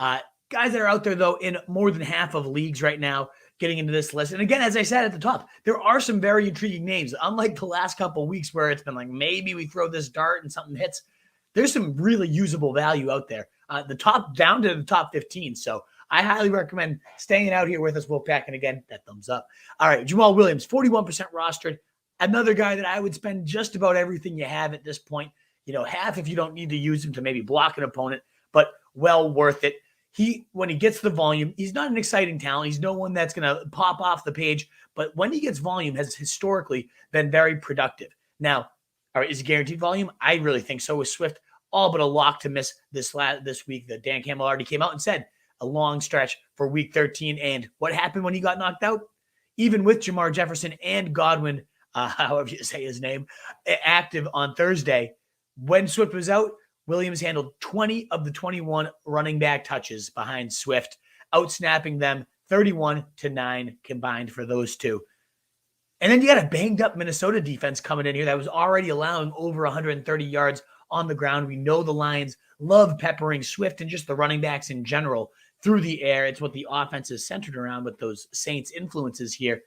Guys that are out there, though, in more than half of leagues right now getting into this list. And again, as I said at the top, there are some very intriguing names. Unlike the last couple of weeks where it's been like maybe we throw this dart and something hits, there's some really usable value out there. The top down to the top 15. So I highly recommend staying out here with us, Wolfpack. And again, that thumbs up. All right, Jamaal Williams, 41% rostered. Another guy that I would spend just about everything you have at this point. Half if you don't need to use him to maybe block an opponent, but well worth it. When he gets the volume, he's not an exciting talent. He's no one that's going to pop off the page, but when he gets volume, has historically been very productive. Now, all right, is he guaranteed volume? I really think so with Swift. All but a lock to miss this week. That Dan Campbell already came out and said a long stretch for week 13. And what happened when he got knocked out? Even with Jamar Jefferson and Godwin, however you say his name, active on Thursday, when Swift was out, Williams handled 20 of the 21 running back touches behind Swift, outsnapping them 31-9 combined for those two. And then you got a banged up Minnesota defense coming in here that was already allowing over 130 yards on the ground. We know the Lions love peppering Swift and just the running backs in general through the air. It's what the offense is centered around with those Saints influences here.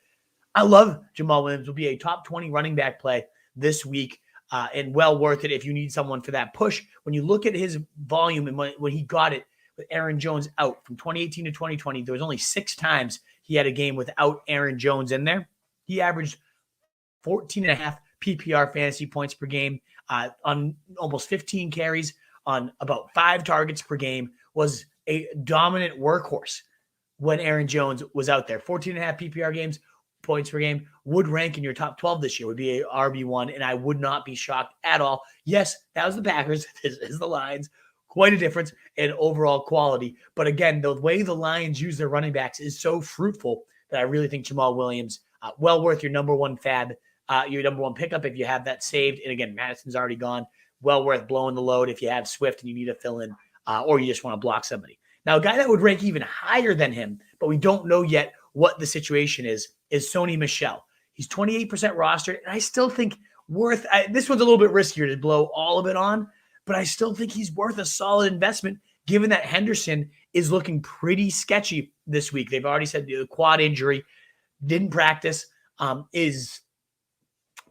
I love Jamaal Williams. Will be a top 20 running back play this week. And well worth it if you need someone for that push. When you look at his volume and when he got it with Aaron Jones out from 2018 to 2020, there was only 6 times he had a game without Aaron Jones in there. He averaged 14.5 PPR fantasy points per game on almost 15 carries on about 5 targets per game, was a dominant workhorse when Aaron Jones was out there. 14.5 PPR points per game would rank in your top 12 this year, would be a RB1, and I would not be shocked at all. Yes, that was the Packers. This is the Lions. Quite a difference in overall quality. But again, the way the Lions use their running backs is so fruitful that I really think Jamaal Williams, well worth your number one fab, your number one pickup if you have that saved. And again, Madison's already gone. Well worth blowing the load if you have Swift and you need to fill in, or you just want to block somebody. Now, a guy that would rank even higher than him, but we don't know yet what the situation is Sony Michel. He's 28% rostered, and I still think this one's a little bit riskier to blow all of it on, but I still think he's worth a solid investment given that Henderson is looking pretty sketchy this week. They've already said the quad injury, didn't practice, is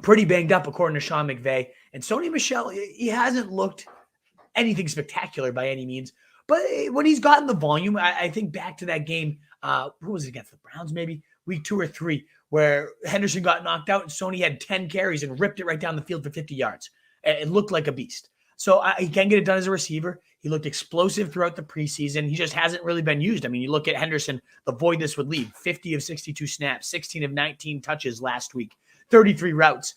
pretty banged up according to Sean McVay. And Sony Michel, he hasn't looked anything spectacular by any means, but when he's gotten the volume, I think back to that game, who was it against the Browns maybe? Week 2 or 3, where Henderson got knocked out and Sony had 10 carries and ripped it right down the field for 50 yards. It looked like a beast. So he can get it done as a receiver. He looked explosive throughout the preseason. He just hasn't really been used. I mean, you look at Henderson, the void this would leave, 50 of 62 snaps, 16 of 19 touches last week, 33 routes,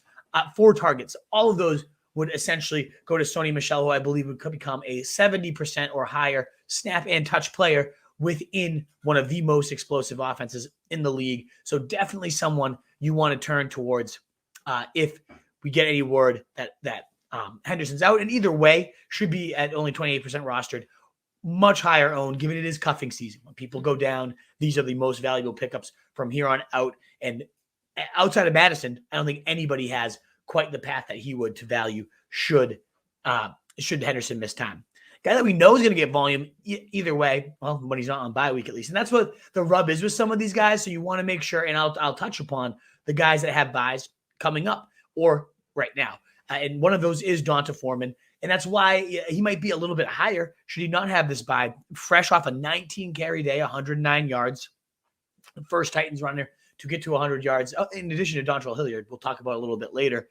4 targets. All of those would essentially go to Sony Michel, who I believe would become a 70% or higher snap and touch player within one of the most explosive offenses in the league. So definitely someone you want to turn towards if we get any word that Henderson's out. And either way, should be at only 28% rostered, much higher owned, given it is cuffing season. When people go down, these are the most valuable pickups from here on out. And outside of Madison, I don't think anybody has quite the path that he would to value should Henderson miss time. Guy that we know is going to get volume either way, well, when he's not on bye week at least. And that's what the rub is with some of these guys. So you want to make sure, and I'll touch upon the guys that have buys coming up or right now. And one of those is Donta Foreman. And that's why he might be a little bit higher should he not have this buy. Fresh off a 19-carry day, 109 yards. The first Titans runner to get to 100 yards. In addition to Dontrell Hilliard, we'll talk about it a little bit later.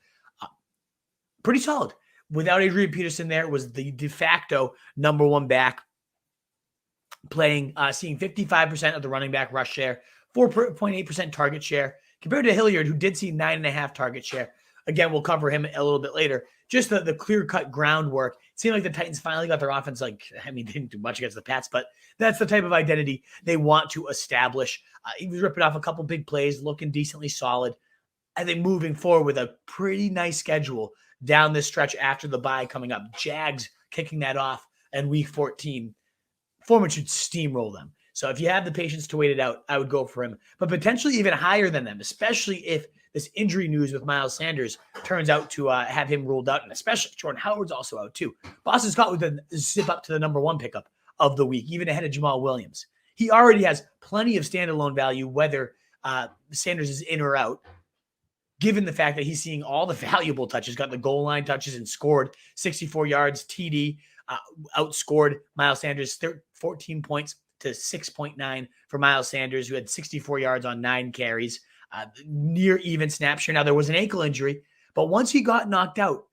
Pretty solid. Without Adrian Peterson there, was the de facto number one back, seeing 55% of the running back rush share, 4.8% target share, compared to Hilliard, who did see 9.5 target share. Again, we'll cover him a little bit later. Just the clear-cut groundwork. It seemed like the Titans finally got their offense, they didn't do much against the Pats, but that's the type of identity they want to establish. He was ripping off a couple big plays, looking decently solid. I think moving forward with a pretty nice schedule down this stretch after the bye coming up. Jags kicking that off in week 14. Foreman should steamroll them. So if you have the patience to wait it out, I would go for him. But potentially even higher than them, especially if this injury news with Miles Sanders turns out to have him ruled out, and especially Jordan Howard's also out too. Boston Scott would then zip up to the number one pickup of the week, even ahead of Jamaal Williams. He already has plenty of standalone value, whether Sanders is in or out, given the fact that he's seeing all the valuable touches, got the goal line touches and scored 64 yards, TD, outscored Miles Sanders 14 points to 6.9 for Miles Sanders, who had 64 yards on 9 carries, near even snap share. Now, there was an ankle injury, but once he got knocked out,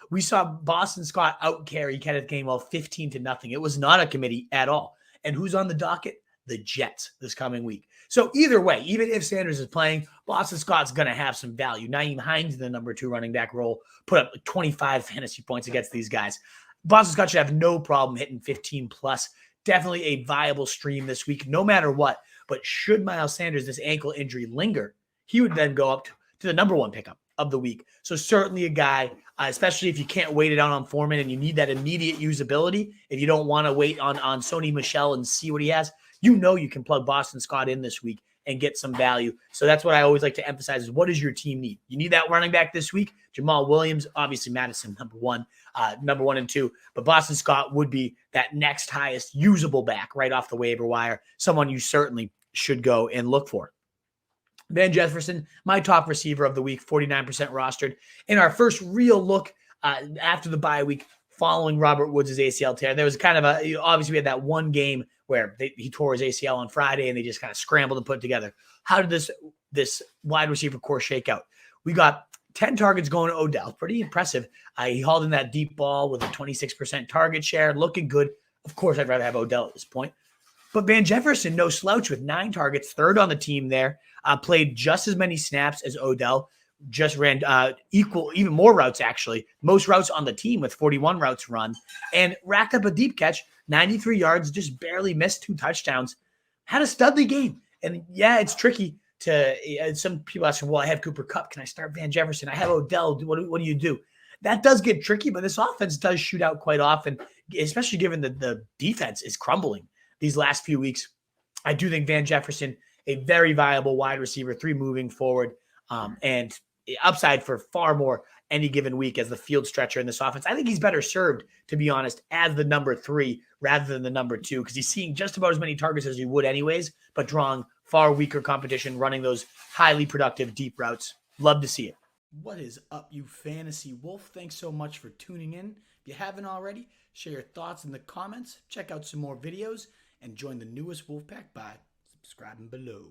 we saw Boston Scott out-carry Kenneth Gainwell 15-0. It was not a committee at all. And who's on the docket? The Jets this coming week. So either way, even if Sanders is playing, Boston Scott's going to have some value. Nyheim Hines, the number 2 running back role, put up 25 fantasy points against these guys. Boston Scott should have no problem hitting 15 plus. Definitely a viable stream this week, no matter what. But should Miles Sanders, this ankle injury, linger, he would then go up to the number 1 pickup of the week. So certainly a guy, especially if you can't wait it out on Foreman and you need that immediate usability, if you don't want to wait on Sony Michel and see what he has, you can plug Boston Scott in this week and get some value. So that's what I always like to emphasize is what does your team need? You need that running back this week. Jamaal Williams, obviously Madison, number 1 and 2. But Boston Scott would be that next highest usable back right off the waiver wire, someone you certainly should go and look for. Van Jefferson, my top receiver of the week, 49% rostered. In our first real look after the bye week following Robert Woods' ACL tear, there was kind of obviously we had that one game where he tore his ACL on Friday and they just kind of scrambled and put it together. How did this wide receiver core shake out? We got 10 targets going to Odell. Pretty impressive. He hauled in that deep ball with a 26% target share, looking good. Of course, I'd rather have Odell at this point. But Van Jefferson, no slouch with 9 targets, 3rd on the team there, played just as many snaps as Odell, just ran even more routes actually, most routes on the team with 41 routes run, and racked up a deep catch, 93 yards, just barely missed 2 touchdowns, had a studly game. And yeah, it's tricky to, some people asking, well, I have Cooper Kupp. Can I start Van Jefferson? I have Odell. What do you do? That does get tricky, but this offense does shoot out quite often, especially given that the defense is crumbling these last few weeks. I do think Van Jefferson, a very viable wide receiver, 3 moving forward, and upside for far more any given week as the field stretcher in this offense. I think he's better served, to be honest, as the number 3 rather than the number 2, because he's seeing just about as many targets as he would anyways, but drawing far weaker competition, running those highly productive deep routes. Love to see it. What is up, you fantasy wolf? Thanks so much for tuning in. If you haven't already, share your thoughts in the comments, check out some more videos, and join the newest Wolfpack by subscribing below.